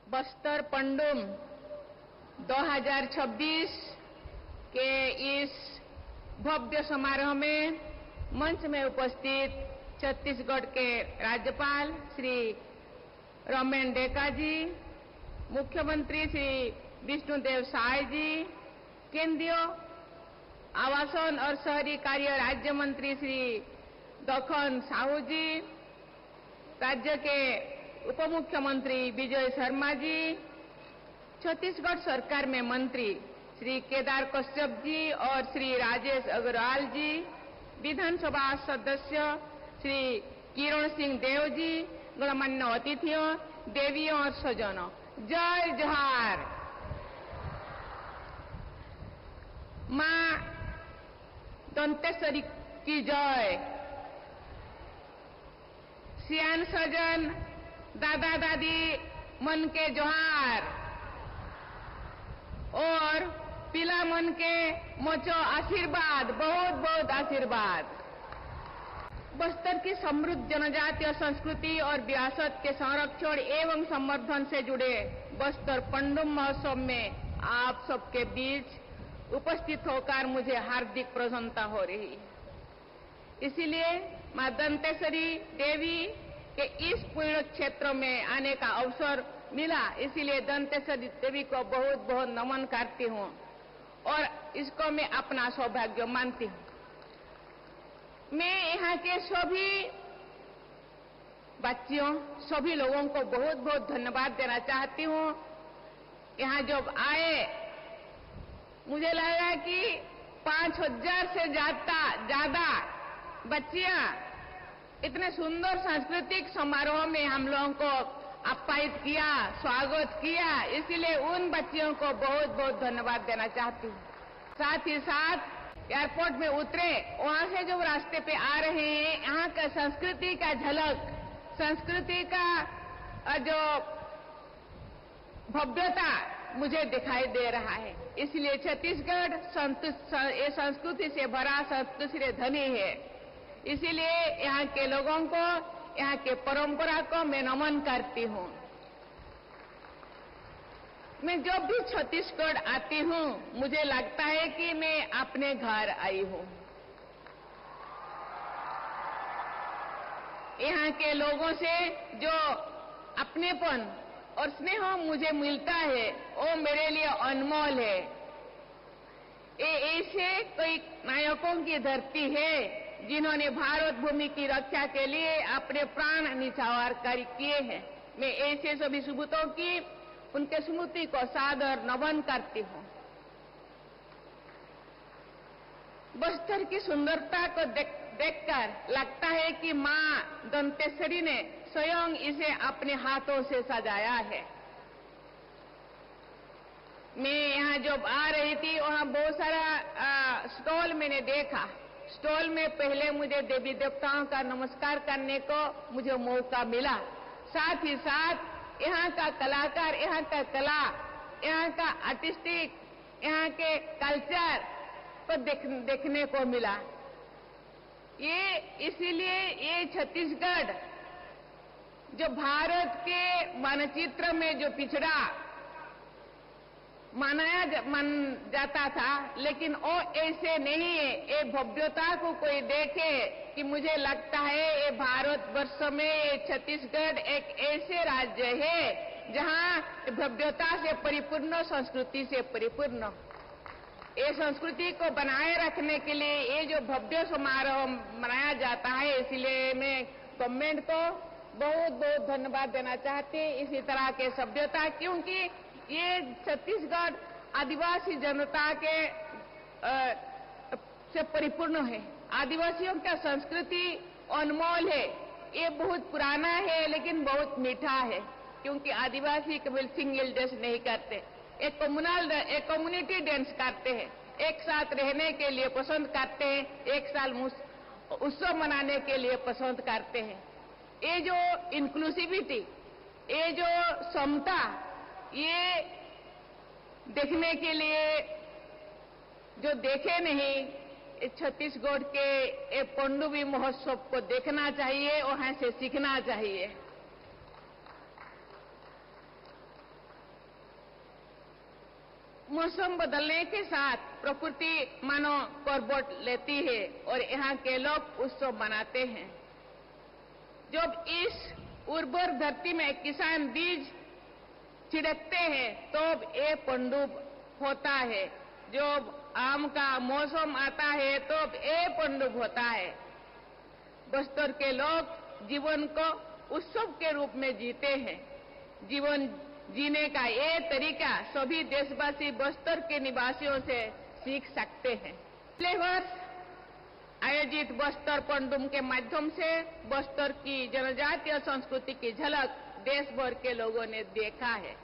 बस्तर पंडुम 2026 के इस भव्य समारोह में मंच में उपस्थित छत्तीसगढ़ के राज्यपाल श्री रमेन डेका जी, मुख्यमंत्री श्री विष्णुदेव साय जी, केंद्रीय आवासन और शहरी कार्य राज्य मंत्री श्री दखन साहू जी, राज्य के उप मुख्यमंत्री विजय शर्मा जी, छत्तीसगढ़ सरकार में मंत्री श्री केदार कश्यप जी और श्री राजेश अग्रवाल जी, विधानसभा सदस्य श्री किरण सिंह देव जी, गणमान्य अतिथियों, देवियों और सज्जनों, जय जोहार। मां दंतेश्वरी की जय। सियान सजन, दादा दादी मन के जोहार और पिला मन के मोचो आशीर्वाद, बहुत बहुत आशीर्वाद। बस्तर की समृद्ध जनजातीय संस्कृति और विरासत के संरक्षण एवं संवर्धन से जुड़े बस्तर पंडुम महोत्सव में आप सबके बीच उपस्थित होकर मुझे हार्दिक प्रसन्नता हो रही है। इसीलिए मां दंतेश्वरी देवी के इस पुण्य क्षेत्र में आने का अवसर मिला, इसीलिए दंतेश्वरी देवी को बहुत बहुत नमन करती हूँ और इसको मैं अपना सौभाग्य मानती हूँ। मैं यहाँ के सभी बच्चियों, सभी लोगों को बहुत बहुत धन्यवाद देना चाहती हूँ। यहाँ जब आए मुझे लगा कि 5000 से ज्यादा बच्चियां इतने सुंदर सांस्कृतिक समारोह में हम लोगों को आप्यायित किया, स्वागत किया, इसलिए उन बच्चियों को बहुत बहुत धन्यवाद देना चाहती हूँ। साथ ही साथ एयरपोर्ट में उतरे, वहां से जो रास्ते पे आ रहे हैं, यहाँ का संस्कृति का झलक, संस्कृति का जो भव्यता मुझे दिखाई दे रहा है। इसलिए छत्तीसगढ़ ये संस्कृति से भरा, संस्कृति से धनी है। इसीलिए यहाँ के लोगों को, यहाँ के परंपरा को मैं नमन करती हूँ। मैं जब भी छत्तीसगढ़ आती हूँ, मुझे लगता है कि मैं अपने घर आई हूँ। यहाँ के लोगों से जो अपनेपन और स्नेह मुझे मिलता है, वो मेरे लिए अनमोल है। ये ऐसे कई नायकों की धरती है जिन्होंने भारत भूमि की रक्षा के लिए अपने प्राण न्यौछावर किए हैं। मैं ऐसे सभी सुपूतों की, उनके स्मृति को सादर नमन करती हूँ। बस्तर की सुंदरता को देखकर लगता है कि मां दंतेश्वरी ने स्वयं इसे अपने हाथों से सजाया है। मैं यहाँ जब आ रही थी, वहाँ बहुत सारा स्टॉल मैंने देखा। स्टॉल में पहले मुझे देवी देवताओं का नमस्कार करने को मुझे मौका मिला। साथ ही साथ यहाँ का कलाकार, यहाँ का कला, यहाँ का आर्टिस्टिक, यहाँ के कल्चर को देखने को मिला। ये इसीलिए ये छत्तीसगढ़ जो भारत के मानचित्र में जो पिछड़ा मान जाता था, लेकिन वो ऐसे नहीं है। ये भव्यता को कोई देखे कि मुझे लगता है ये भारतवर्ष में छत्तीसगढ़ एक ऐसे राज्य है जहाँ भव्यता से परिपूर्ण, संस्कृति से परिपूर्ण। ये संस्कृति को बनाए रखने के लिए ये जो भव्य समारोह मनाया जाता है, इसलिए मैं गवर्नमेंट को बहुत बहुत धन्यवाद देना चाहती हूँ इसी तरह के सभ्यता, क्योंकि ये छत्तीसगढ़ आदिवासी जनता के से परिपूर्ण है। आदिवासियों का संस्कृति अनमोल है। ये बहुत पुराना है लेकिन बहुत मीठा है, क्योंकि आदिवासी केवल सिंगल डांस नहीं करते, एक कम्युनिटी डांस करते हैं, एक साथ रहने के लिए पसंद करते हैं, एक साल उत्सव मनाने के लिए पसंद करते हैं। ये जो इंक्लूसिविटी, ये जो समता, ये देखने के लिए जो देखे नहीं, छत्तीसगढ़ के पंडुबी महोत्सव को देखना चाहिए, वहां से सीखना चाहिए। मौसम बदलने के साथ प्रकृति मानो करवट लेती है और यहाँ के लोग उत्सव मनाते हैं। जब इस उर्वर धरती में किसान बीज छिड़कते हैं तब ये पंडुब होता है। जब आम का मौसम आता है तब ये पंडुब होता है। बस्तर के लोग जीवन को उत्सव के रूप में जीते हैं। जीवन जीने का ये तरीका सभी देशवासी बस्तर के निवासियों से सीख सकते हैं। पिछले वर्ष आयोजित बस्तर पंडुम के माध्यम से बस्तर की जनजातीय संस्कृति की झलक देश भर के लोगों ने देखा है।